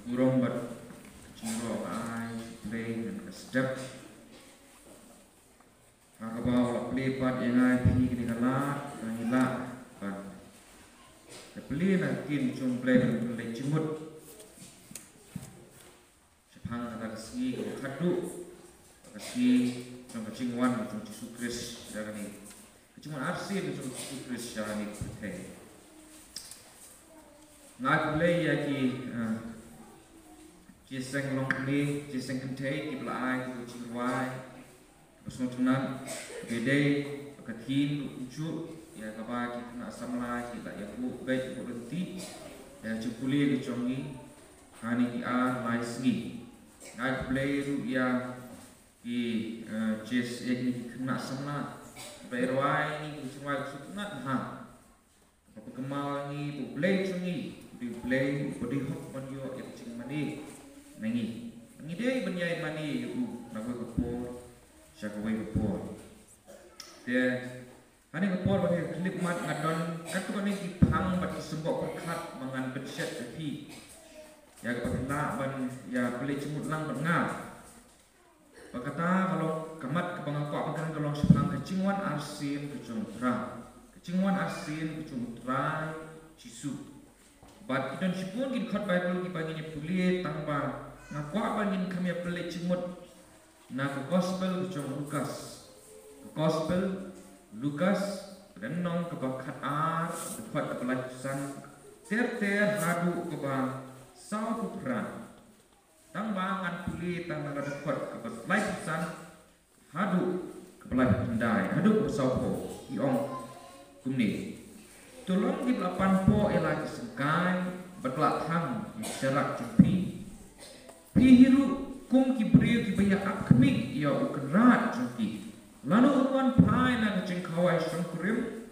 Burung bercingro ai play dan step. Maka bawa play part yang ai pi kini kalah dan hilang. But play nak kin cung play dan play cimut. Sepang kata kesi kadu kesi cung kecingwan cung Yesus Kristus jangan ni. Cuma arsi cung Yesus Kristus jangan ni betul. Ngai play ya ki chia sẻ long đi chia sẻ kinh tế kịp lại của chính hoài và số chúng nan về đây cả thiên chủ ya các bạn kita nak samlai kita ya bu baik bu lenti ya cukuli ke congi hani ki a mai sgi ngai play ru ya ki jes ya ki nak samla berwai ni ku cuma sunat ha apa kemal ni bu play congi di play bu di hok man yo ya cing mani nangi dia benyai mani ibu nak kepor siapa kepor dia ani kepor pada klip mat ngadon katu ni dipang bagi sembok berkat mangan berset tapi ya kepada ban ya beli cemut lang bengah berkata kalau kamat kebang apa makan kalau sepang kecingwan arsin kecingwan arsin kecumutrai cisu bat kita sipun kita khot Bible kita baginya pulih tanpa ngaku apa ingin kami pelai cimut nak gospel jom Lukas dan nong kebakat ar dapat kepelajaran ter hadu kebang sau putra tang bangan pulih tang dapat kepelajaran hadu kepelajaran dai hadu bersaupo iong kumni tolong di lapan po elak sengkai berkelahang serak cepi pihiru kum kibriu kibaya akmik ia ukerat jengki lalu uwan pai na kawai sangkurim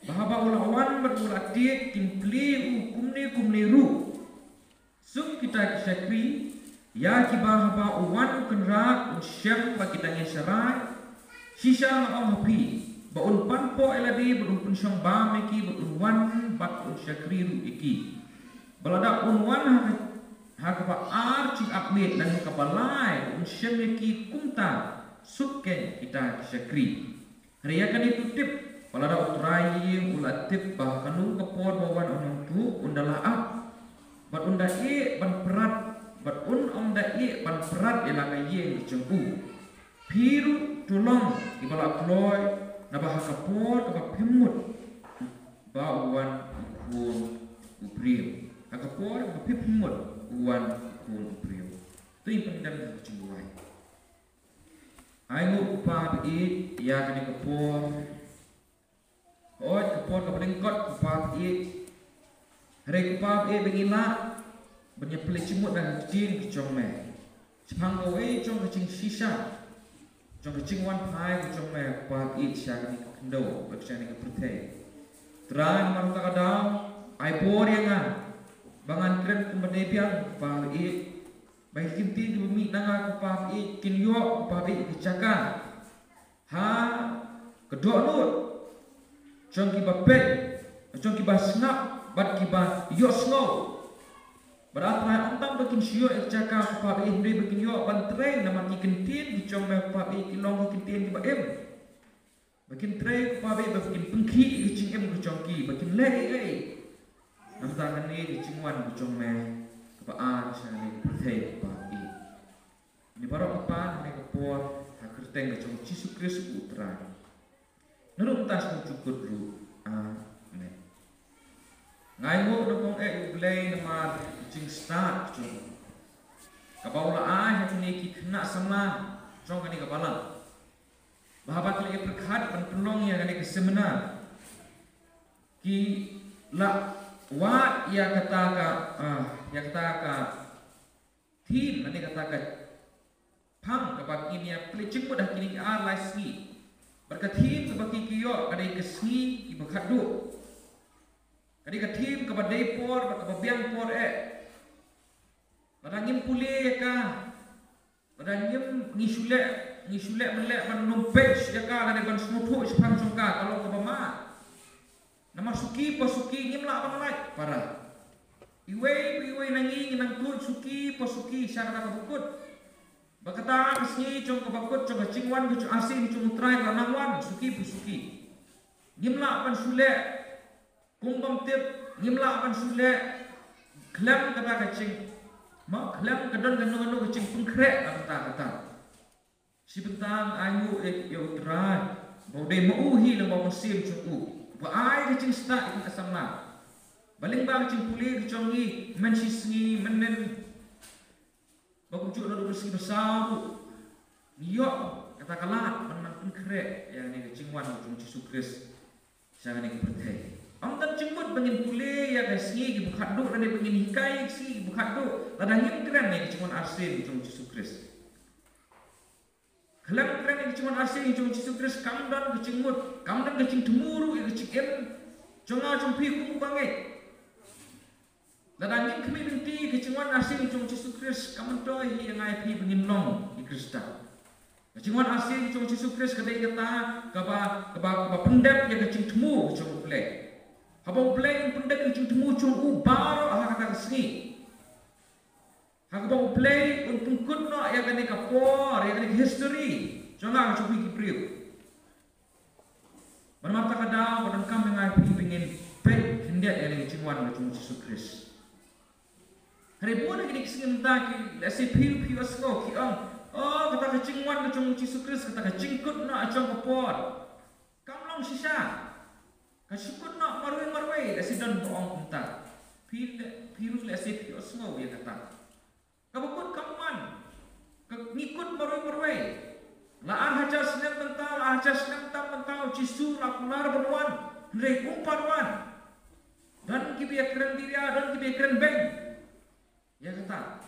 bahaba ulawan berulat tiek kimpli kumne ru sung kita kisakri ya kibahaba uwan ukenrat unsyam bakitangnya serai sisa laong hapi baun panpo eladi berun syang bameki berun bat unsyakri ru iki balada unwan hakapa arci akmit dan kapalai unsyameki kumta suken kita syakri riakan itu tip balada utrai ulat tip bahkan kepor bawan onong tu undala ap bat unda e ban perat bat unda e ban perat elanga ye cengku piru tulong ibala kloy nabah kapor kapa pimut bawan kun upriu kapor kapa pimut uan kun upriu tu pendam cengguai Aingu upah it ya kini kepor kapelengkot upah it hari upah it bengila benyepeli cimut dan kecil kecong me sepang kowe cong kecing sisa cong kecing wan pai kecong me upah it siya kini kendo berkesian kini kepertai terang maruka kadau ai por yang bangan keren kumbenebiang upah it baik kinti bumi nanga kupah i kinyo kupah i kecaka ha kedua nut cong kiba pet cong kiba snap bat kiba yo snow berat ontam bekin sio kecaka kupah i hindai bekin yo ban train nama ki kentin ki cong me kupah i kilong ki kentin kiba em bekin train kupah i bekin pengki ki cing em ki cong ki bekin le nam tangan ni ki cingwan ki cong me kepaan sana ni pertai pagi ini baru kepan ni kepor hakir berteng ke Yesus Kristus putra. Nurut tas cukup ru. Amen. Ngai wo dong blay nama jing start cung. Kapaula yang ni kena sama cung kani kapala. Bahabat lagi berkat penpelong yang kani kesemena. Ki la wa ya kata tim nanti kata pang kapag inya pelicik mo dah kini alai ski. Berkatim kapag kiyo kadai kesni ibakadu. Kadai katim kapag daypor kapag biangpor Padangim pulih ka. Padangim ngisule melek man numpej ya ka kadai ban smutu sepang sungka kalau kapama. Nama suki pasuki nyimla panalai para. Iwe nangi nang tut suki pasuki syara kabukut. Bakata kesni cung kabukut cung cingwan ku asin cung trai lanangwan suki pasuki. Nyimla pan sule kumbam tip nyimla pan sule klam kata kacing. Mak klam kadon ganu kacing pengkrek kata. Si bentang ayu ya utrai. Bau dei mauhi lang bau mesim cung Baai kecing start ikut asama. Baling bang kecing pulih kecongi mensisni menen. Baku cuci lalu bersih besar. Niyok kata kalat menang pengkrek yang ni kecing wan kecing Yesus Kristus. Jangan ni berteh. Am tan cengmut bangin pulih ya kasih ki bukat duk dan bangin hikai si bukat duk. Ladangin keren ni kecing wan arsin kecing Yesus Kristus. Kelam keren yang cuma asing yang cuma Yesus Kristus kamdan kecingmut, kamdan kecing temuru yang kecing jonga jumpi kuku bangai. Ladangin kami binti kecingwan asing yang cuma Yesus Kristus kamandoi yang ai pi benginong di Kristus. Kecingwan asing cuma Yesus Kristus kadai kata kaba pendek yang kecing temu cuma play. Habang play yang pendek kecing temu cuma baru kata kesini. Hakabang play untuk kudno yang kani kapor yang kani history jangan cubi kipriu. Bermata kadang pada kami ngai pingin pet hendak yang cingwan macam Yesus Kristus. Hari bulan kini kisah tak lesi piu asko kiang. Oh kata kecingwan macam Yesus Kristus kata kecingkut na acang kapor. Kamlong sisa. Kasukut na marwai lesi dan boong punta. Piu lesi piu asko ya kata. Kabukut kaman, ngikut marwai. Laan hajar senem tentang cisu lakular berwan, rei umparwan. Dan kibiya keren diria, dan kibiya keren beng. Ya kata,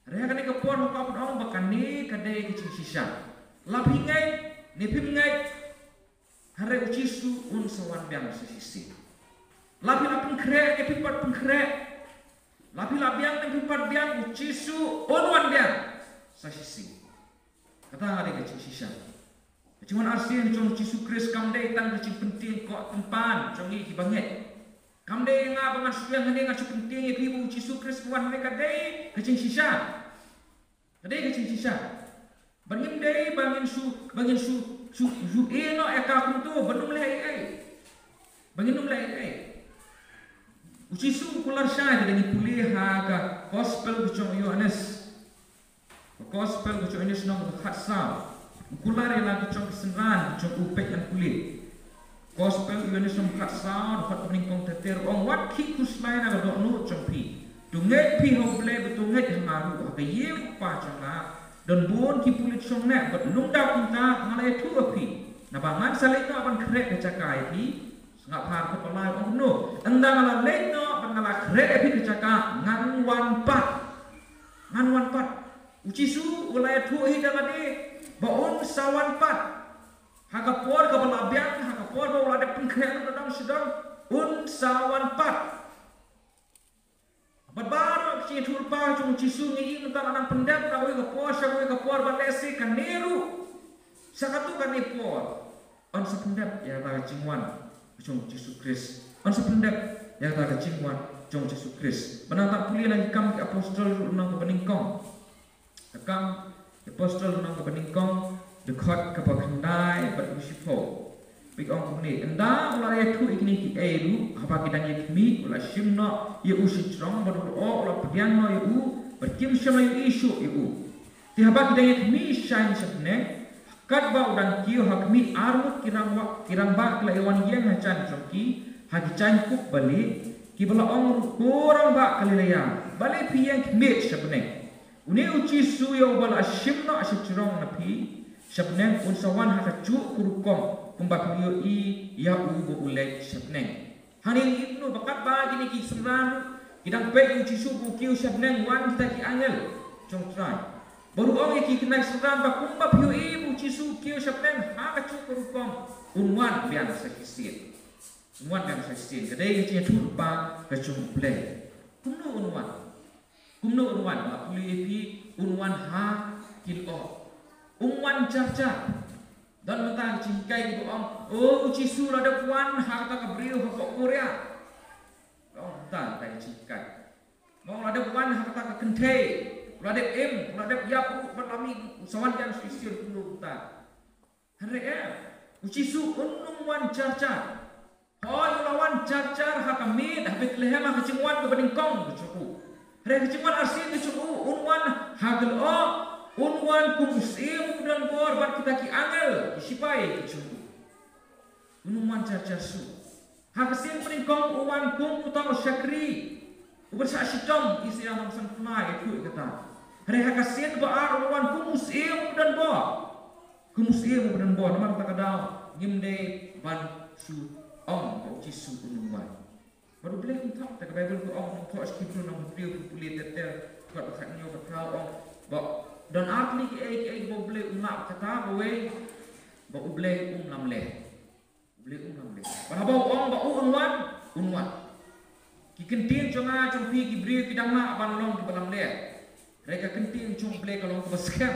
reha kani kapor makapun orang bakani kadai kecing sisa. Lapingai, nipimngai, hare ucisu unsawan biang sesisi. Lapin krek, nipimpat pengkrek. Lapi-lapiang dan pimpat biang ucisu onwan biang sasisi. Kata ada kecing sisa. Cuman asin cung Yesus Kristus kamdai tang kecing penting kok tempan congi kibanget. Kamdai nga bangan suyang ngene nga penting ibu Yesus Kristus buat mereka dai kecing sisa. Kadai kecing sisa. Bangin dai bangin su eno eka kuntu benum leh Bangin num leh Ucisu kular syah dengan pulih ha gospel kucong Yohanes. Gospel kucong Yohanes nom khatsa. Kular yang kucong kesenran kucong upek yang pulih. Gospel Yohanes nom khatsa dapat meningkong teter ong wat ki kuslain aga dok nu kucong pi. Dunget pi ho ble betunget ngaru aga ye pa changa dan bon ki pulih chong nek bet lungda kunta ngalai tu api. Na bangan salai no aban krek kecakai pi. Ngak par kepala orang no, anda ngalah leno, ngalah krek epi kecaka nganwan pat, ucisu ulai tuhi dalade, baon sawan pat, hakapor kepala biang, hakapor bawa ada pengkrek dalam sedang sawan pat. Baru si tulpa cung cisu ngi entar anak pendap na we kapor balesi kaneru, sakatu kanepor, on sependap ya ta cingwan. Cung Yesus Kristus. Ansa pendap yang tak kecingwan cung Yesus Kristus. Menatap pulih lagi kam ke apostol nang kebeningkong. Kam apostol nang kebeningkong dekat ke pakandai berusipo. Big ong ni enda ulai tu ikni ki eru apa kita ni ulai simno ye usi trong baru ulai pedian no ye berkim sama ye isu ye Tiaba kita ni shine sepne kat ba udang kiu hakmi armut kirang ba kelawan yang hacan jongki hagi cancuk balik ki bala ong kurang ba kalilaya balik piang kmet sabneng uni uci suyo bala shimno asicrong na pi sabneng unsawan hakacu kurukom kumbak liyo i ya ubo ulek sabneng haning ibnu bakat ba gini ki semran kidang pe uci suku kiu sabneng wan kita ki angel jong try baru ong ki kena semran ba kumbak liyo i uci suku kiu sabneng hakacu kurukom unwan bian sakisit unwan bian sakisit kadai ki tu ba kacung play kumno unwan ba puli pi unwan ha kilo unwan caca dan mentang cingkai di bawah uci su ada puan harta kebriu hak Korea mentang tai cingkai mau ada puan harta ke kente ada ada yapu berlami sawan yang sisir dulu ta hari uci su unwan caca lawan cacar hak kami dah betlehem hak cingwan ke beningkong kecuku hari cingwan asin kecuku unwan hagel unwan kumusim dan bor bat kita ki angel sipai kecuku unwan cacar su hakasin peningkong unwan kum utang syakri ubersa sitom isi yang sang fly itu kata hari hakasin baar unwan kumusim dan bor nama kata kadal ngimde ban su ong cisu unwan baru boleh kita tak bible ku ong to skriptu nang priu puli tetel kat khatnyo betrau ong ba dan artli ke boleh unak kata ba boleh lamle bahwa ong ba unwan ki kentin jonga pi ki bri ki dama ban long di balam le mereka kentin cung ble kalong ke baskem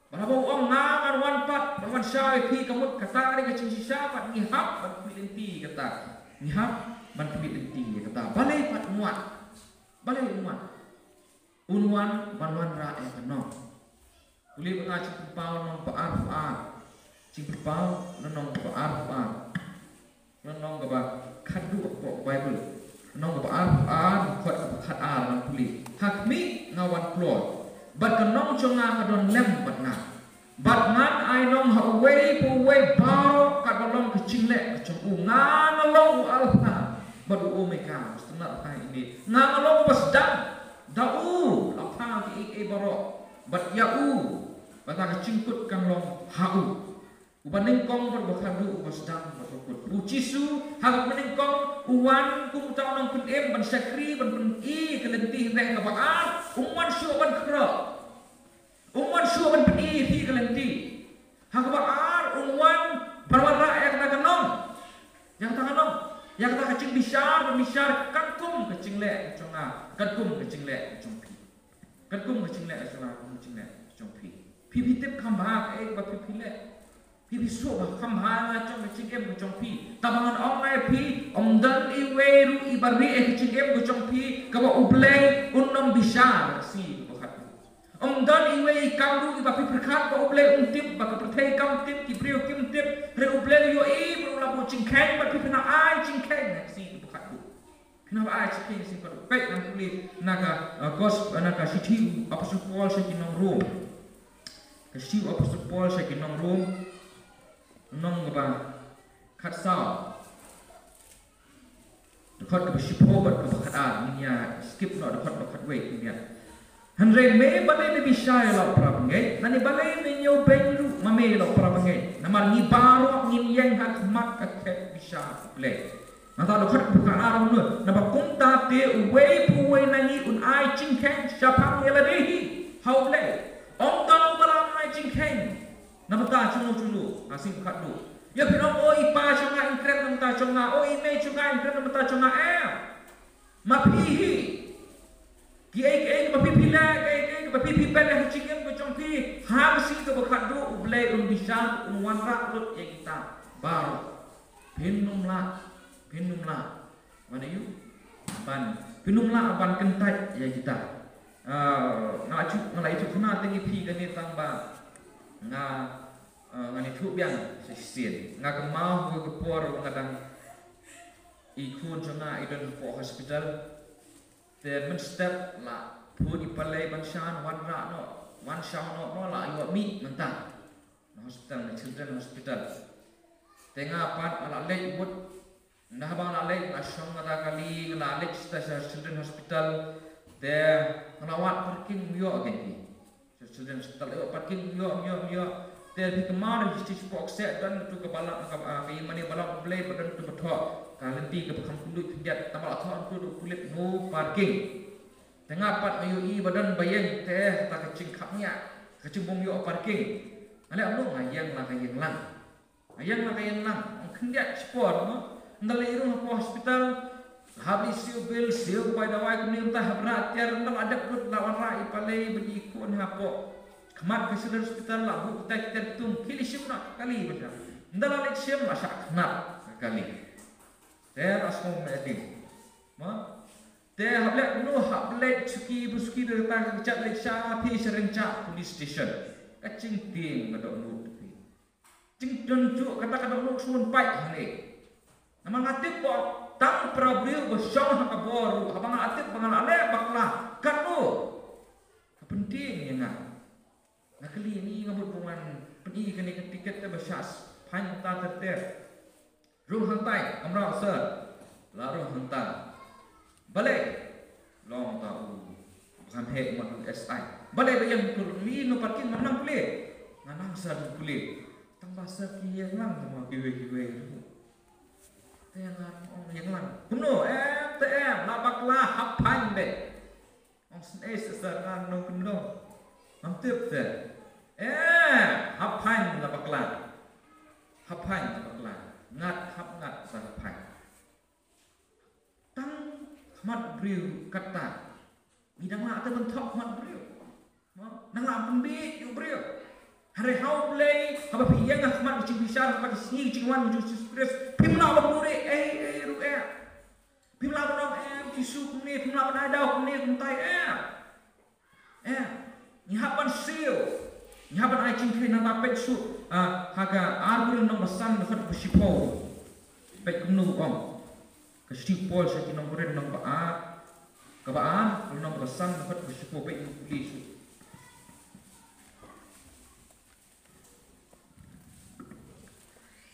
bahwa ong na wan pat wan syai pi kamut kata ni ke cing sisa pat ngihap ban pilenti kata ngihap ban pilenti kata balai pat unwan banwan ra no uli banga cing pau nong paar cing pau nong paar nong ba khadu ko bible nong ba khot khat nang uli hakmi ngawan plot bat kanong chonga kadon lem bat ngan ai nong ha way baro kat balong kecing le kecung ngan long alha badu omeka setengah kai ini ngan long basdam dau apa ki baro bat yau bata kecingkut kang long hau ubaning kong berbakadu basdam bakut ucisu hak meningkong uwan kum tau nong pun ban sakri ban i kelenti reh ka baat uwan su ban kra uwan su ban i hi kelenti hak baat uwan barwara ek na kanong yang tak kecing besar kankum kecing le conga kankum kecing le jompi kankum kecing le conga kecing le jompi pipi tip khamba ek ba pipi le pipi so ba khamba chong kecing em jompi tabangan ong ai pi om dan I weru ibari ek kecing em jompi ka ba ublei unnom besar si bakat om dan I wei kamdu ba pipi khat ba ublei tip ba ka perthai kam tip ki priyo kim tip re ublei yo la bo cingkeng bat pipi na ai cingkeng si bukat bu kenapa ai cingkeng si pada baik nang kulit naga kos naga sitiu apa supol sa kinong room sitiu apa supol sa kinong room nong ba khat sao dekat ke sipo bat ke bakat niya skip no dekat bakat wait niya Hanre me balai me bisa la prabangai nani balai me nyo benru mame la prabangai namar ni baro ngin yang hak mak akhet bisa play nata do khat buka aram nu naba kunta te way pu way nani un ai cingkeng siapa ngeladehi how play om tan baram mai cingkeng naba ta chunu asing khat du ya pinong oi pa chunga inkrem namba ta chunga oi me chunga inkrem namba ta chunga mapihi Kiai bapipila kiai bapipila dah cingem kecongpi hamsi ke bakadu ublai bisa unwanra lut ya kita baru pinumla mana you ban pinumla ban kentai ya kita ngalai cu kena tinggi pi kami tambah ngani tu biang sisir kemau ke por ngadang ikut jona idon for hospitalแต่มันสเต็ปละผู้ที่ปลายบัญชาวันระเนาะ wan shao no la yo mi mentang hospital children hospital tengah pat ala lek but nah bang ala lek asong ngada kali ngala lek children hospital te ngelawat parking yo again children hospital yo parking yo te bi kemar justice box set dan tu ke balak ke mani balak play badan tu betok kalenti ke bekam kulit kiat tambah athon tu kulit no parking tengah pat ayu i badan bayang teh tak kecing kapnya kecing bom yo parking ala anu ngayang lah kayang lang kendiat sport no ndale irung ko hospital habis siu bil siu pai dawai kuning tah berat tiar ndang ada perut lawan rai palai berikut hapo kemat ke hospital lah bu kita tung kili siu nak kali macam ndala lek siu masak kenap kali ter asmo medin ma te hablek nu hablek cuki buski datang cat lek sapi serenca police station kacing ting kadok nu cing tunjuk kata-kata nu sun pai ni nama ngatip ko tang prabriu besyong hakaboru abang ngatip bangalale bakla kanu penting ya ngah nakali ni ngabut bungan pergi kene tiket te besyas pan ta terter rum hantai amra sir la rum hantai balik long tahu bukan he matu SI balik bayang kurli no parking menang kulit nganang sar kulit tambah sekian lang semua kiwe Tengan yang lang kuno MTM labaklah hapan be ong sne sesaran no kuno mantep te hapan labaklah ngat sa hapan tang mat briu kata bidang la te bentok mat briu nang la pembi yu briu hari hau play apa piyang mat cing bisa apa sini cing wan justice press pimna bamure ru'e pimla banong tisu kumni pimla banadau kumni kumtai nyihapan seal nyihapan ai cing kri nang tapet su haga arbur nang basan dekat besipo pek kumnu om kesipol sa kinong kuren nang kabaan nang basan dekat besipo pek pulis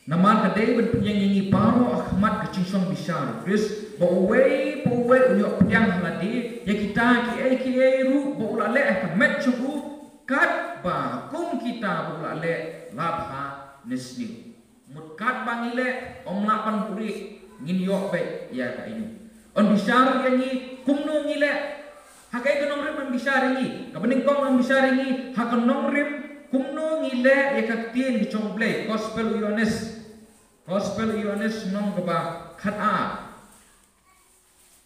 Naman kadai berpenyanyi paro Ahmad kecingsong bisar Chris bawai unyok penyang haladi ya kita ki ru baulale Ahmad cuku kat ba kum kita baulale labha nesni mut kat bangile omlapan puri ngin yok baik ya ka ini on bisar yangi kumno ngile hakai kenong rim bisar ini kabening kong ang bisar ini hakenong rim kumno ngile ya kaktin di chomplay gospel Yohanes nong keba khat a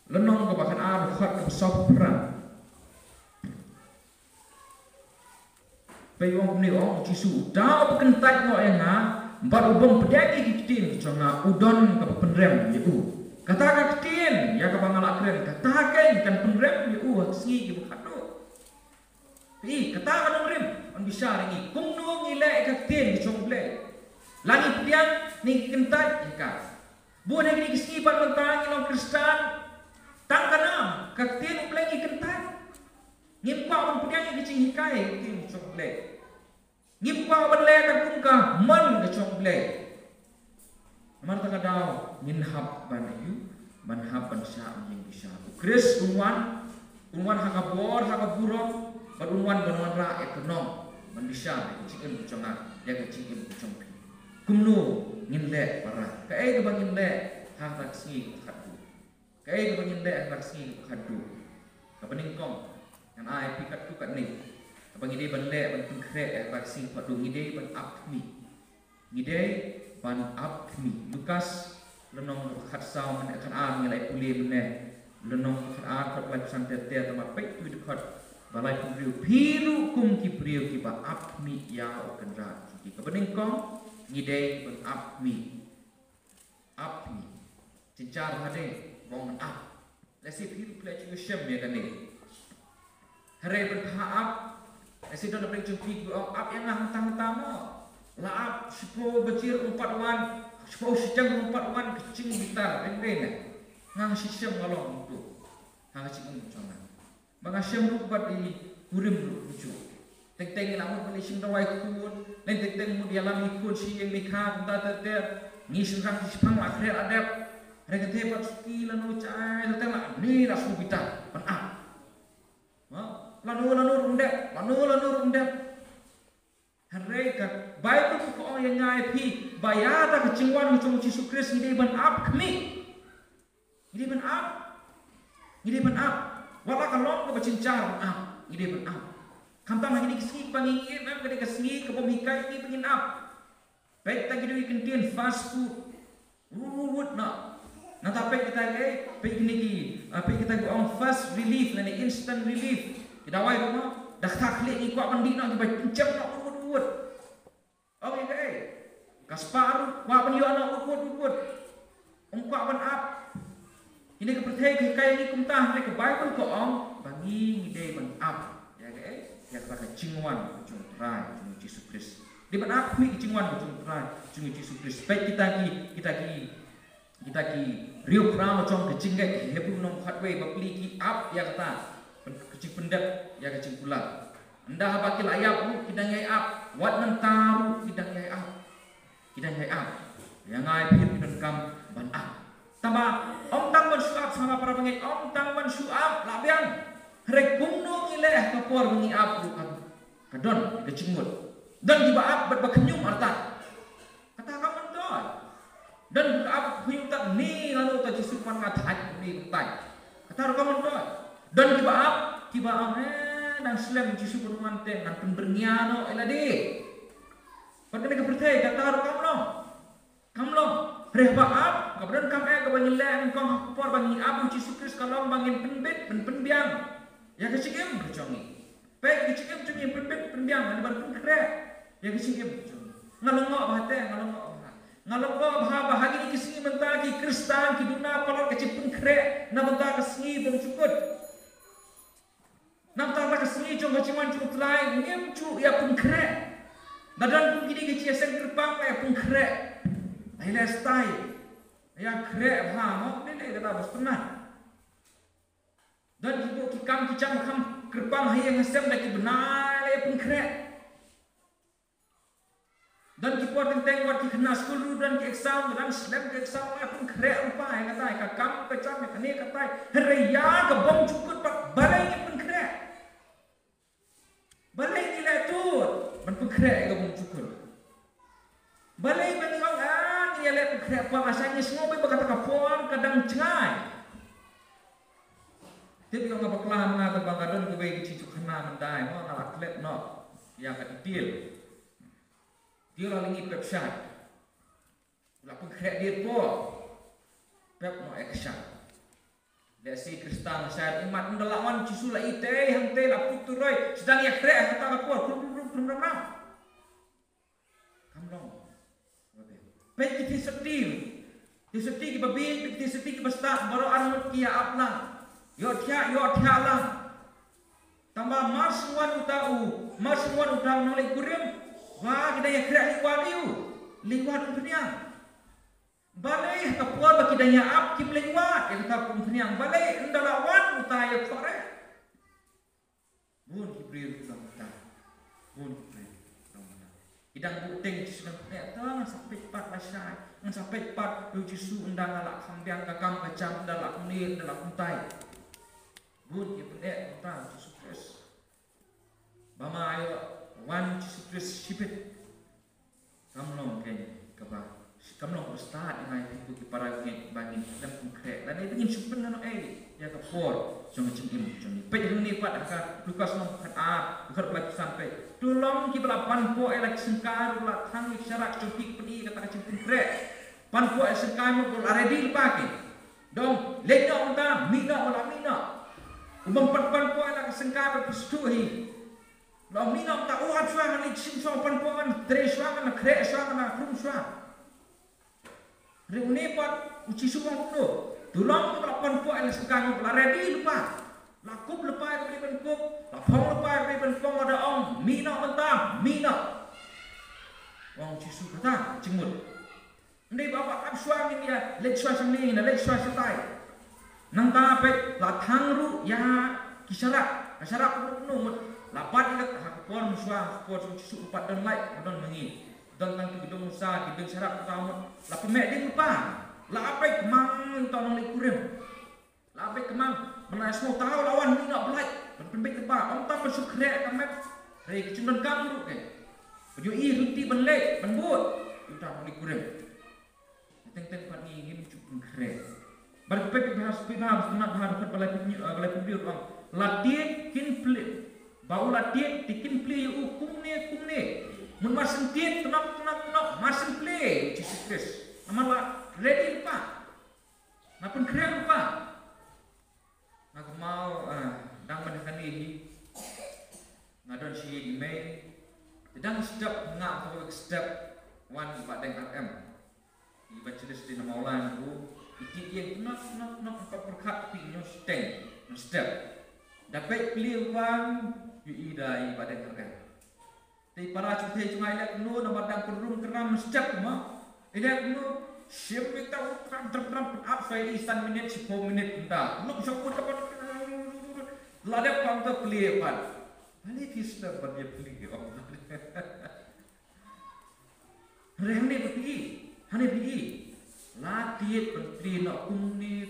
lenong keba khat a khat ke sopran payong ni ong cisu dau kentat ngo enga mbar ubong pedagi kitin conga udon ke penrem yu kata ka kitin ya ka bangala kren kata kan penrem yu singi ki khadu kata ka nong rim on bisa ringi kumno ngile ka kitin di chomple Langit pian ni kentat jika. Buat lagi ni kesipan mentang ilong Kristen. Tang kanam kaktin uplagi kentat. Ngimpa on pian ni kecing hikai tin chomble. Ngimpa on le kan kumka man ke chomble. Amar ta kadau minhab banayu manhab ban sya yang bisa. Kris unwan hakabor hakaburong badunwan ra ekonom man bisa kecing chonga ya kecing chombe. Kumno nginde para kai ke bangin le ha taksi khadu kai ke bangin le taksi khadu kapening kong yang ai pikat tu kat ni abang ide ban le ban kre taksi khadu ngide ban apmi Lukas lenong khat saw man kan a ngelai puli mene lenong khat a khat lai santet te tama pek tu dekat balai priu piru kum ki priu ki ba apmi ya o kendra ki kapening kong ngidei ben apmi cincar hade bong ap lesi piru plech ngesem ya kan ni hare ben ap lesi don plech jumpi ap yang hantang tamo la ap sipo becir 4 wan sipo sejang 4 wan kecing gitar ren ngang sisem ngalong tu hang cing cona bang asem rupat di urim lucu teng namun melising rawai kun len teng mu dia lam ikut si yang nikah ta ter ni surang si pang akhir adab rega te pat ski lanu cai teng la ni la subita pan a lanu rundep hari ka Bible ko yang ngai pi bayata ke cingwan mu Yesus Kristus ni ban up kami ni ban up wala ka long ko cincar up ni ban up kamtang lagi dikasih pangingin am kada kasih ke pemikai ni pengin up baik tak gitu ikan fast food wood na tapi kita kita go on fast relief na instant relief kita wai ba dah taklik ni kuat mandi nak baik pencap nak wood okay kasparu wa ban yo nak wood ungkap ban up ini ke pertai kai ni kumtah ke Bible ko on bangi ide ban up yang pakai cingwan ujung terai ujung Yesus Kristus. Di mana aku cingwan ujung terai ujung Yesus Kristus. Baik kita ki riuh rama cong kecinggai hebu nong hatwe bapli ki up ya kata kecing pendak ya kecing pula. Anda bakil ayap kita ngai up wat nantaru kita ngai up. Yang ngai pihit kita kam ban up. Tambah om tang ban suap sama para pengai om tang ban suap labiang rekumno ileh kapor mengi apu kadon kecingmut dan tiba ap berkenyum arta kata kamu doy dan ap huyutak ni lalu ta jisupan ngatai ni utai kata kamu doy dan tiba ap dan slam jisu peruman ten nan penberniano elade pada ke pertai kata kamu lo rehba ap kabran kam ka bangileh engkau kapor bangi apu Yesus Kristus kalau bangin penbet penbiang ya kecingem kecongi baik kecingem cungi penbiang ada bar pengkre ya kecingem kecongi ngalongok bahate ngalongok bahagi ni kesingi mentagi Kristen kiduna palor kecing pengkre na mentag kesingi bang cukut na mentag kesingi cong keciman cukut lain ngem cu ya pengkre dadan pun gini kecing sen gerbang ya pengkre ai lestai ya kre mau lele kata bos tenang dan ibu kicam gerbang hayang ngesem dah benar le pengkrek dan kipo tenteng wat kena sekolah dan ke exam dan slab ke exam le pengkrek rupa yang kata kakam kecam kene kata herya ke bom cukut pak balai ni pengkrek balai ni le tu ban pengkrek ke bom cukut balai bang orang ni le pengkrek pak asalnya semua be berkata kapuan kadang cengai tapi kalau ngapa kelah mengatur bangkadon ke bayi cicu kena mendai, mau ngalak klep no, yang kedil, dia lalingi pepsat, lakukan krek dia po, pep no action, desi Kristen saya imat mendalaman cicu la ite, hante la puturai, sedang ya krek kata apa, belum kamu baik kita sedih kita babin, kita sedih kita start baru anu kia aplang. Yo tia lah. Tambah marsuan utau nolai kurim. Wah kita yang kerak liwat umpeniang. Balai kapuan bagi daya ap kim liwat yang kata umpeniang. Balai endalawan utai korek. Bun Jibril utai. Idang buteng sedang datang sampai 4 lasai. Sampai 4 Yesus undang alak kambiang kakam kacang dalak munir dalak untai. Bun ya pendek tentang Yesus Kristus. Bama ayo wan Yesus Kristus sipit. Kamlong kene kaba. Kamlong ustad dengan itu para bangin dan konkret. Dan itu ingin supen nano ya kapor jong cingim jong. Pe ni pat aka Lukas 4 bukan lagi sampai. Tolong ki belapan po elak sengkar la thang syarat copik peni kata cing konkret. Pan po sengkar mo already pake. Dong lekna unta mina Ubang pan po elak sengkar berpistuhi. Lo mina ta uat suang ni cing so pan po kan tre suang na kre suang na krum suang. Reuni pat uci suang kuno. Tolong belapan po elak sengkar mo already lupa. Lakup lepas beri bentuk, lapang lepas beri bentuk ada orang mina mentah, mina. Orang Yesus kata cemut. Ini bapak absuang ini ya, lek suas ini, lek suas setai. Nang tapet latang ru ya kisara, kisara kuno, lapat ingat pon muswa pon susu upat dan light don mengi don tang ki dong sa ki dong syarat tamu la pemek ding pa la ape kemang tong li kurim la ape kemang mana semua tahu lawan ni nak belai pemek pa om ta pesu krek kamet rei cundon kam ke Baju ruti benlek benbut udah li kurim teng pat ni ngim cupun krek bar pek bahas piham sunat bahar kat balai publik bang latihan kin play bau latihan tikin play kumne mun masin tiet tenok masin play Jesus Christ namala ready pa napun krek pa aku mau dang mendekan ini ngadon si di Mei sedang step ngak for step 1 pada RM dibaca di nama online tu iki yang nak empat perkat pinyo step dapat pilih uang idai pada RM tapi para cuti cungai lihat nu nama dang kerum keram step mah lihat nu siap kita teram up saya isan minit 10 minit entah lu bisa pun dapat ladap kau pilih pan balik kisah pada pilih Hane pergi latihan berpilih nak kumni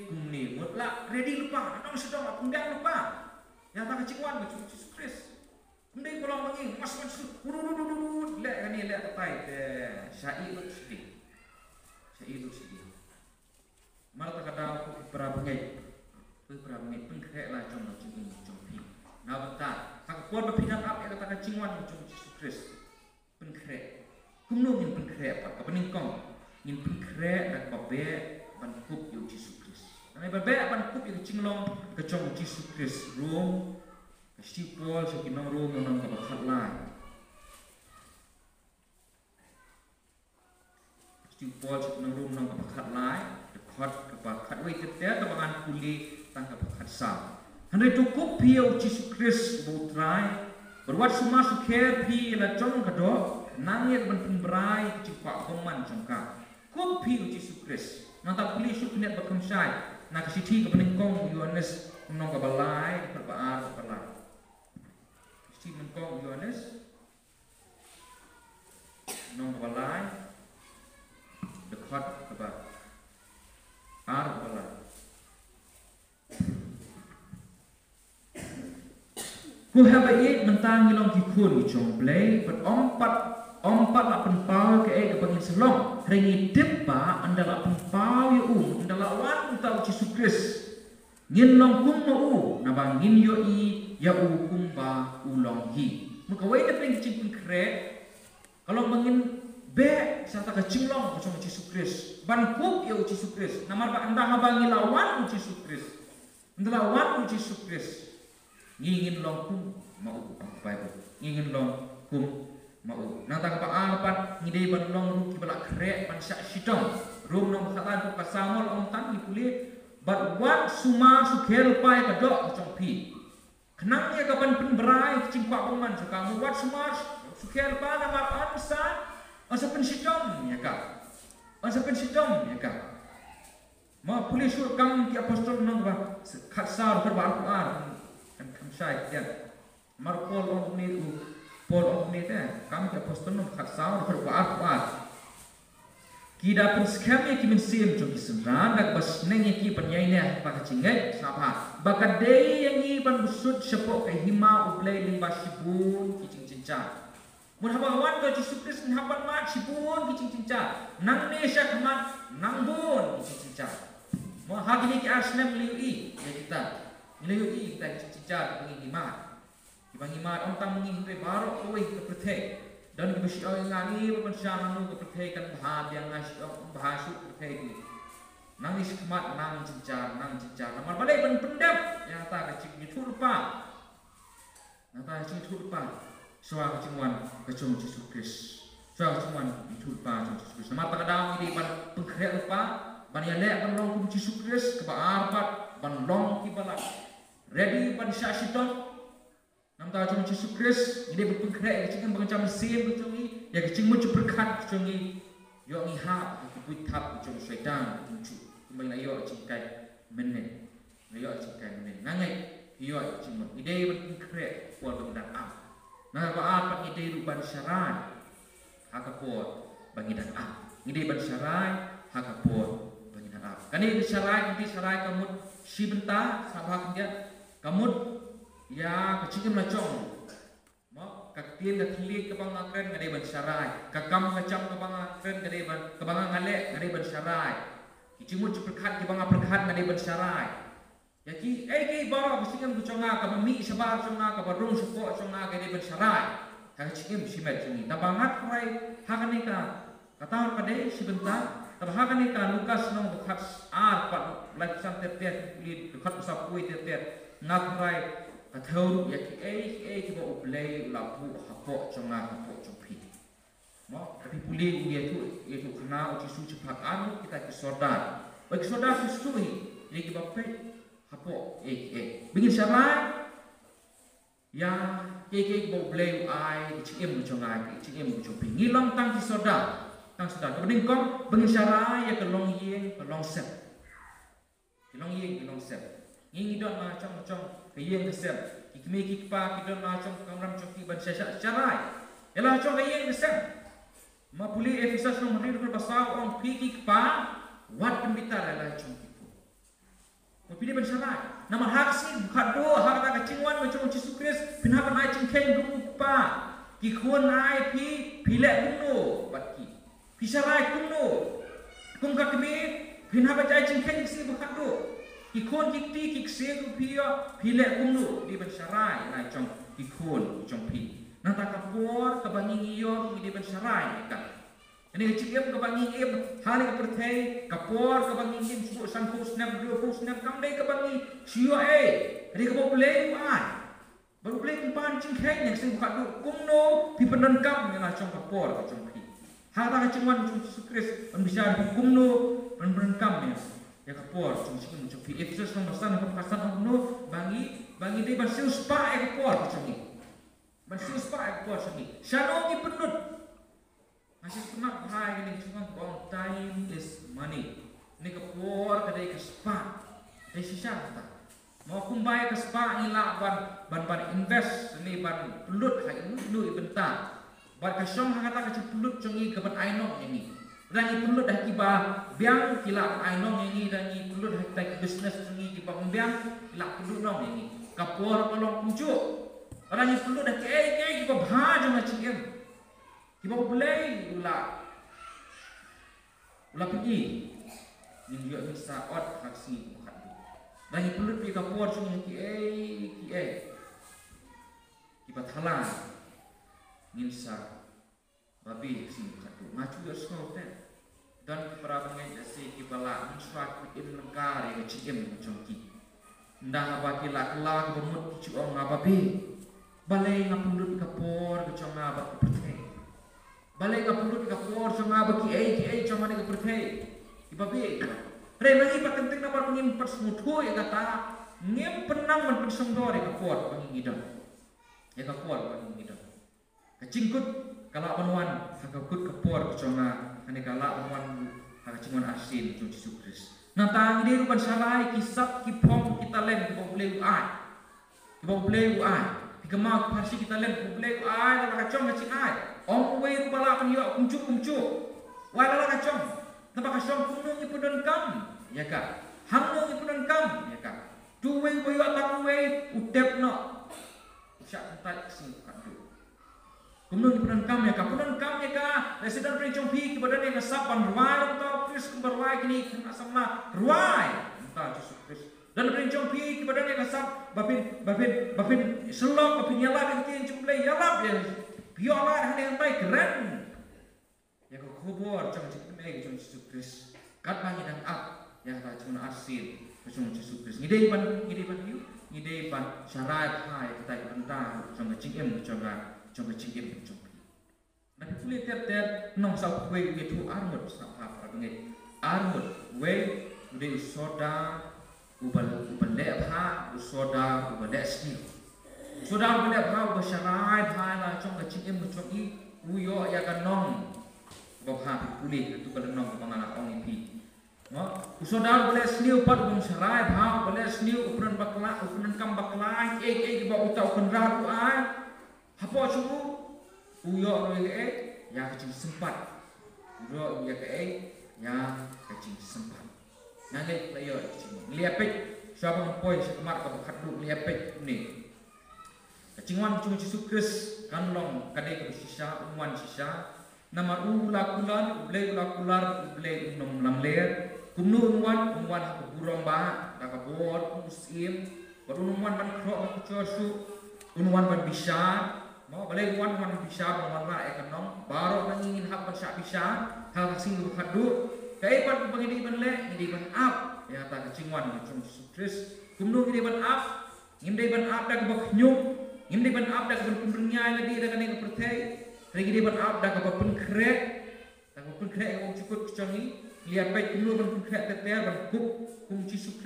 mutlak ready lupa nak sedang nak pundang lupa yang tak keciuan macam Jesus Christ kumni pulang mengi mas lek ni lek tapai syai lu sedih mal tak ada perabangai pengkrek lah jom pi na bata hak kuat berpindah up yang tak keciuan macam Jesus Christ pengkrek kumno ngin pengkrek apa ningkong ngin pengkrek dan babe ban kup yu Jesus Christ ana babe ban kup yu cinglong kecong Jesus Christ room sipol sekinong room nang ka bakhatlai sipol sekinong room nang ka bakhatlai dekat ka bakhat wei tetea ta bangan kuli tang ka bakhat sa hande tu kup yu Jesus Christ butrai berwat suma sukher pi la chong kado nangye ban pemberai cipak koman jangka kopi Jesus Christ nata puli suknet bakam syai na kasiti ka peningkong Yohanes nong ka balai perbaar perlai kasiti meningkong Yohanes nong ka balai dekat ka ba ar balai ku habai mentang ngilong kikun chong play but ompat la penpau ke pangin selong ringi depa andala penpau yu andala wan tau Jesus Christ ngin long kum no na bang ngin yo I ya kum ba ulong hi muka wei na peng cing krek kalau mangin be sa ta ka cinglong macam Jesus Christ ban kup yo Jesus Christ namar ba anda habang lawan Jesus Christ andala wan Jesus Christ ngingin long kum mau Bible ngingin long kum mau natang pa apat ngidei ban long ru ki balak krek pan syak sitong rum nong khatan ko kasamol ong tan ni puli but what suma sukher pai ka dok chong pi kenang ye kapan penberai cingpak peman kamu what suma sukher pa na ma ansa asa pen sitong ya ka ma puli sur kam ki apostol nong ba khatsar berbar Quran kan kam syai ya mar pol ong ni Paul of Neta, kami ke apostol nom khatsar berbuat kita pun sekami ki mensim jom kisendran dak bas neng ki penyainnya pak cingai sapa bakat dei yang i ban busut sepok ke hima ublai limba sibun ki cincinca mun habawan ko Jesus Christ haban mat sibun ki cincinca nang nesha kemat nang bun ki cincinca mo hagini ki asnem liui ya kita kita cincinca pengi hima Bagi mat om tam mengi barok oi ke perthek dan ke besi oi ngani pensyang anu ke perthek kan bahad yang ngas bahasu perthek ni nangis kemat nang cincar namar balik ban pendap yang ta ka cik itu lupa nata cik itu lupa soal kecingwan kecung Jesus Christ soal kecingwan itu lupa Jesus Christ namar ta kadang ini ban pengkrek lupa ban ya lek ban long kum Jesus Christ ke ba arpat ban long ki balak ready ban syasiton nam ta chung Jesus Christ ide berpengkrek kecing bangcam mesin kecungi ya kecing muncul berkat kecungi yo ngi ha ke buitap kecung syaitan muncul kembali la yo cingkai menen nangai yo cing ide berpengkrek kuat bendang am Nah apa ngide ruban syarai hakapot bagi dan ngide ban syarai hakapot bagi dan kani syarai kamut si benta sabah kemudian kamut ya kecingin macong mo kaktil kakili kabang akren ngade ban syarai kakam kacam kabang akren ngade ban kabang ngale ngade ban syarai kicimut perkat kabang perkat ngade ban syarai yaki ki bara bisingam kuconga ka mi sabar conga ka barung suko conga ka di bersarai ha cikim simet sini tabangat rai hakani ka kata kade sebentar tabahakani ka lukas nong bukat pat laksan tetet li bukat sapui tetet ngakrai ka thau yaki ki ba uplay lapu hapo conga hapo chopi mo tapi puli itu kena uci suci pakan kita ke sodar bagi sodar sustui jadi bape hapo bingin syarai ya ke bo bleu ai chim chongai chim chopi ngilong tang ki soda tang soda kebening kom bingin syarai ya kelong yeng kelong sep ngi don ma chong ke yeng sep ikme ki pa ki don ma chong kamram choki ban syarai ela chong ke yeng sep ma puli efisas no mari ko pasau on ki pa wat pembitar ela chong Pilih bersyarat. Nama haksi bukan doa hak tak kecingwan macam Yesus Kristus. Pinhapan ai cingkeng lupa. Kikuan ai pilek kuno baki. Pisarai kuno. Kungka kami pinhapan ai cingkeng si bukan doa. Kikuan kikti kikse kupia pilek kuno di bersyarat. Ai cong kikuan cong pi. Nata kapor kebangi iyo di bersyarat kan. Ini kecil kebangi hal yang pertei kapor kebangi sebut sangku snap 20 snap kamdai kebangi sio ini kau boleh baru boleh kumpan cingkeng yang saya buka dulu kumno pi penengkap yang acong kapor acong pi hal tak cuman Yesus Kristus bisa kumno penengkap ya kapor acong sing acong pi Efesus nomor 1 pembahasan kumno bangi dia basil spa kapor acong ni basil spa kapor acong ni shalom penut masih pernah bahaya ini cuma bang time is money. Ini kepor kedai kespa, kedai sisa tak. Mau kumbai kespa ila ban invest ini ban pelut hai lu bentar. Ban kasong kata kecil pelut cengi ke ban ainok ini. Dan pelut dah kiba biang kila ainok ini dan pelut dah business cengi kiba biang kila pelut nong ini. Kapor kalau kunjuk. Dan pelut dah kiba bahaya macam Kiba boleh ula pergi ni juga bisa ot haksi bukan tu dan perlu pergi kapor cuma kiba thalang nginsa babi sing bukan tu maju ya semua dan para pengajar si kiba la ngiswa in negara yang cim macam ki ndah bagi la kelak bermut ki ong babi balai ngapundut kapor macam apa pertei Balai ngapundut kapor sama bagi cuma ni kepercayai. Ibabe. Remangi patenting na par ngim persmutu ya kata ngim penang man pensongdor ya kapor pangingidam. Ya kapor pangingidam. Kacingkut kala panuan hakakut kapor cuma ane kala panuan hakacingon asin tu Yesus Kristus. Nantang ini rupan sarai kisap kipom kita len boleh uai. Boleh uai. Kemau pasti kita len boleh uai dalam kacong ngacing ai. Om uwe bala kan yo kumcu wala kacong nampak kacong kuno ni punan kam ya ka hamno ni punan kam ya ka duwe boyo tak uwe utep no syak tak sing kan tu kuno ni punan kam ya ka resident rencong pi kepada ni ngasapan ruai atau pris berwai kini kena sama ruai entah Yesus Kristus dan rencong pi kepada ni ngasap bapin selok bapin nyala dengan jumlah yalap ya Biola hanya yang baik keren. Ya kau kubur jangan cakap lagi jangan Yesus Kristus. Kat bangi dan yang tak cuma asin jangan Yesus Kristus. Ngidei ban syarat hai kita bentang jangan cingem jangan cingem jangan. Nabi kulit tiap nong sau kue itu armut apa bengai armut kue udah soda ubal lepha soda ubal lesni. Sudah boleh bahawa bersyarat hala cong kecing macam i uyo ya kan nong bawa pulih itu kalau nong penganak orang ini. Sudah boleh seniu pad bersyarat bahawa boleh seniu ukuran bakla ukuran kam bakla bawa utau ukuran ragu ai Hapo cubu uyo roye ya kecing sempat. Uyo ya ya kecing sempat. Nanti layo kecing. Liapek siapa ngpoin sekamar ka khaddu liapek ni. Kecing wan cuma Yesus Kristus kanlong kadai ke sisa umwan sisa. Nama ula kular blay nom lamler. Kumnu umwan ha burong ba da ka bor usim. Baru umwan ban kro ka chosu. Unwan ban bisa. Mau balai wan bisa mengarah ekonom baru ingin hak bersak bisa hal kasih khadu kai pan pengidi ban le ngidi ban up ya ta kecingwan macam Yesus kumnu ngidi ban up ngimdai ban up dak bak nyuk ngimdai ban up dak ban pembernyai lagi dak ni pertai ngidi ban up dak bak penkrek yang cukup kecangi lihat baik kumnu ban penkrek teter ban kum Yesus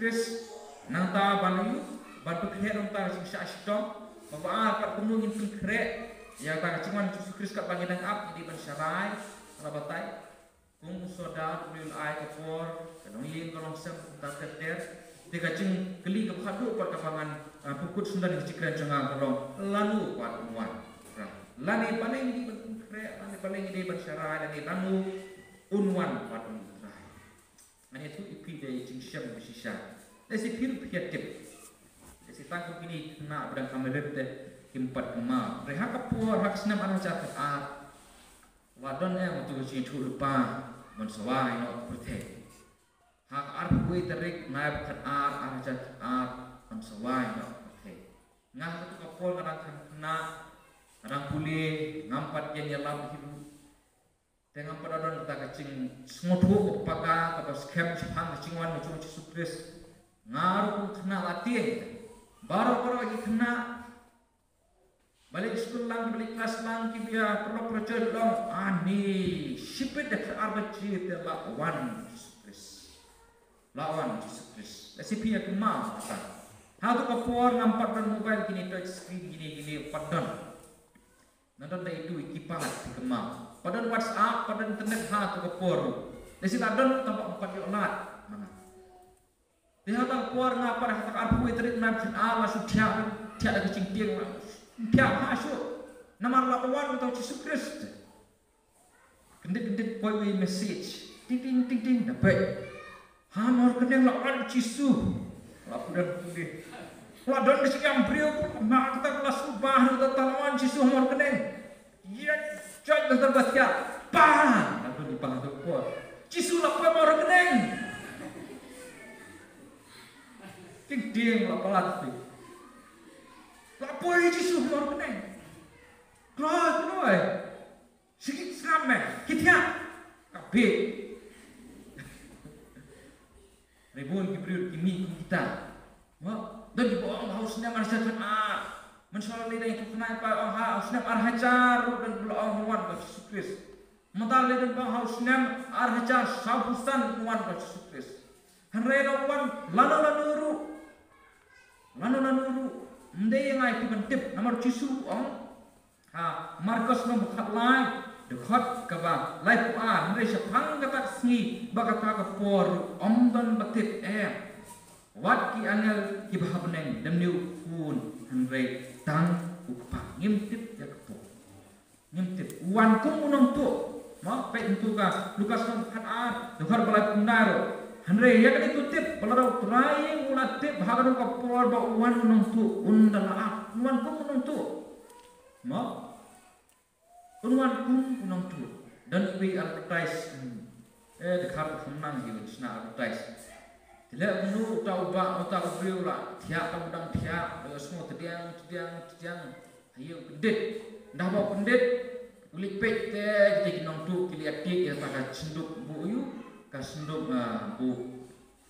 nang ta ban yu ban penkrek nang ta sisa stop Bapak kat kumnu ngin krek ya ta cuman Yesus Kristus kat bagi dang up di bersarai ala batai kum soda ulil ai kapor kadang yin kolong sem ta teter deka cing keli ke khadu pat kapangan pukut sundan cikran cengang kolong lalu pat muan lani paling di krek lani paling di bersarai lani lalu unwan pat muan ani tu ipi de cing syam bisisa desi pir piatip tangkap ini kena berang kamerat kimpat kema. Rehat kapur hak senam anu cat wadon untuk cintu lupa mensawai no perte. Hak arpui terik naib kat anu cat mensawai no perte. Ngah tu kapur kadang kena kadang pulih ngampat yang nyelam hidup. Tengah padadon kita kacing semutu paga kapal skem sepang kacingwan macam Yesus Kristus ngaruh kena latih. Baru lagi kena balik sekolah balik kelas lang kibia perlu percaya dong ani sipit dak arbaci lawan Yesus Kristus sipia kemau kata hal tu kapor nampak dan mobile gini touch screen gini padan nanti dah itu kipas di kemau padan WhatsApp padan internet hal tu kapor desi padan tampak 4 yolat mana dia tak keluar ngapa dah tak arpu itu nak Allah sudah tiada kecing tiang tiang masuk nama lawan untuk Yesus Kristus kendit point message ting dapat hamor kena lawan Yesus lapu dan pulih ladon disiam beliau mak kita kelas ubah untuk lawan Yesus hamor kena ya cak terbaca pah lalu dipang tu kuat Yesus lapu hamor kena ting la palat tu. La poi Yesus lor kene. Kloi. Sikit sampe kitia. Kabe. Ribun kibril kimi kita. Wa dan di bawah haus nem arsakan mensoal lida itu kena apa haus nem arhajar dan belong wan Yesus Kristus. Mental lida bawah haus nem arhajar sabusan wan Yesus Kristus. Hanreda wan lalu mendai ngai pi bentip nomor cisu Markus nomor khatlai dekat kaba lai puan mendai sepang kata sngi bagata ka por dan betip wat ki angel ki bahabneng demniu kun hanrei tang upa ngimtip ya kepo ngimtip wan kum unong tu ma pe itu ka Lukas nomor khat dekat balai pundaro Andre ya kan itu tip kalau trying ulat tip hagan ka por ba uwan unong tu undala uwan kum unong tu ma uwan kum unong tu dan we advertise dekat senang gitu sna advertise tidak menu tau ba tau beliau lah tiap udang tiap semua tediang ayo pendit dah bawa pendit kulit pek teh jadi nong tu kiliat dik ya tak senduk buyu kasenduk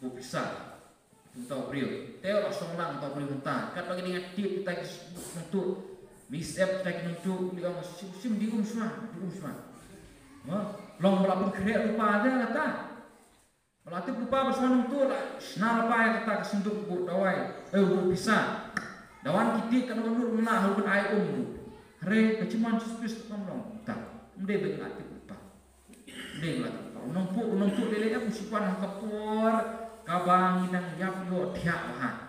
bu pisah untuk beliau teo songlang untuk beliau mentah kat bagi dengan tip kita untuk misep kita untuk beliau sim dium semua long melapun kerja lupa ada kata melatih lupa bersama untuk lah senal apa yang kata kasenduk bu dawai bu pisah dawan kita kan menurut menah hubun air hari kecuman Yesus tolong tak mendai bagi latih lupa mendai latih Numpuk lelenya musipan kapur kabang inang yap yo tiap bahan.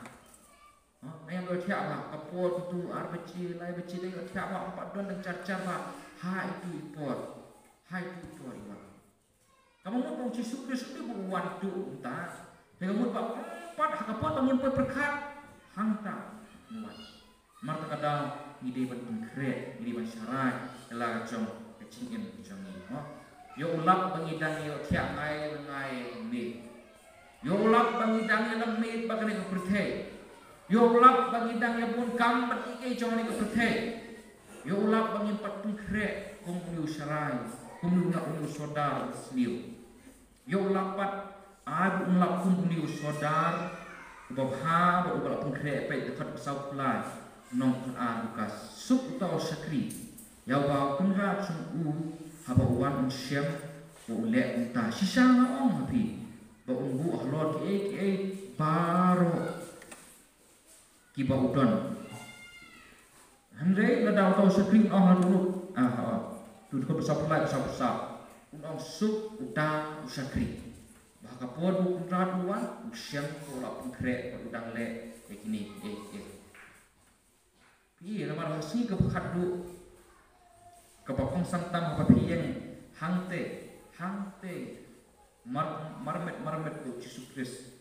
Mayang do tiap ba kapor tu arbeci lai beci dei tiap ba 4 don dan car-car ba ha itu ipor. Hai itu ipor iwa. Kamu mau Yesus Kristus itu buat tu entah. Kamu ba 4 kapor tamun perkat hangta muat. Marta kadang ide ban kre, ide ban syarai ela jong kecing em jong ni. Yo ulap bangidang yo tiap ngai ni. Yo ulap bangidang yo lemit bagane ke perthai. Yo ulap bangidang yo pun kam batike jong ni ke perthai. Yo ulap bangin patun kre kum liu syarai, kum liu nak liu sodar sliu. Yo ulapat abu ulap kum liu sodar babha ba ulap pun kre pe dekat sau plai nong kan Lukas suk tau sakri. Yo ba kunra chung u haba wan syam u le unta sisa ong hapi. Ba unggu ahlor ki baro ki ba udon Andre ladau tau sakring ong dulu tu ko besar unong suk uta usakri bahaka pod bu kunrat luan usyam ko la pungkre udang le kini pi la mar hasi ke khat du ke papong santam apa pi yang hangte marmet do Yesus Kristus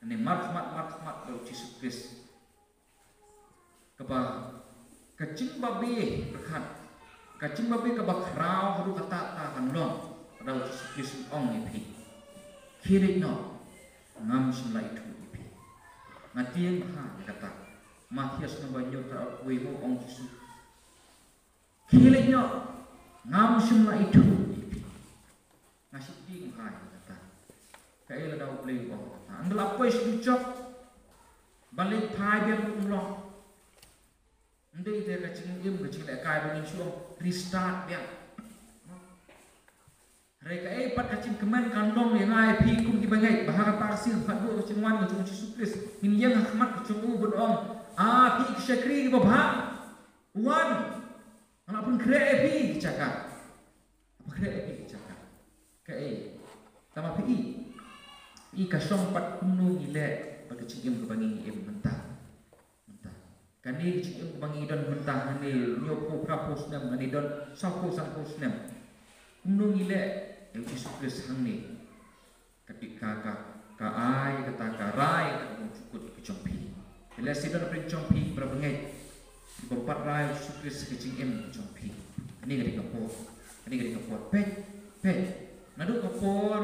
ani marhamat do Yesus Kristus keba kacing babi berkat kacing babi keba krau hadu kata hanlong pada Yesus Kristus ong ipi kiri no ngam simla itu ipi ngatieng ha kata mahias na banyo ta wemo ong Yesus kiri no ngam simla itu ipi ngasih ding ha kata kai la dau play ong kata anggel apa is balik pai dia umlong ndai dia kacing le kai bangin suong restart dia reka pat kacing kemen kandong yang ai pi kum ki bangai bahara parsil phadu kacing wan kacing Yesus Kristus min yang rahmat kacing u bodong pi syakri babha wan ana pun kre pi cakap apa kre pi cakap kai tama pi kasong pat kunu ile kacing ke bangi mentah kani cik bangi don mentah ni nyopo prapos nam ani don sapo sampos nam nung ile Yesus Kristus hang ni ketika ka ai kata ka rai ka cukut ke jompi bila sidon prin jompi berbengai bompat rai Yesus Kristus ke cing jompi ani gadi kapor pe nadu kapor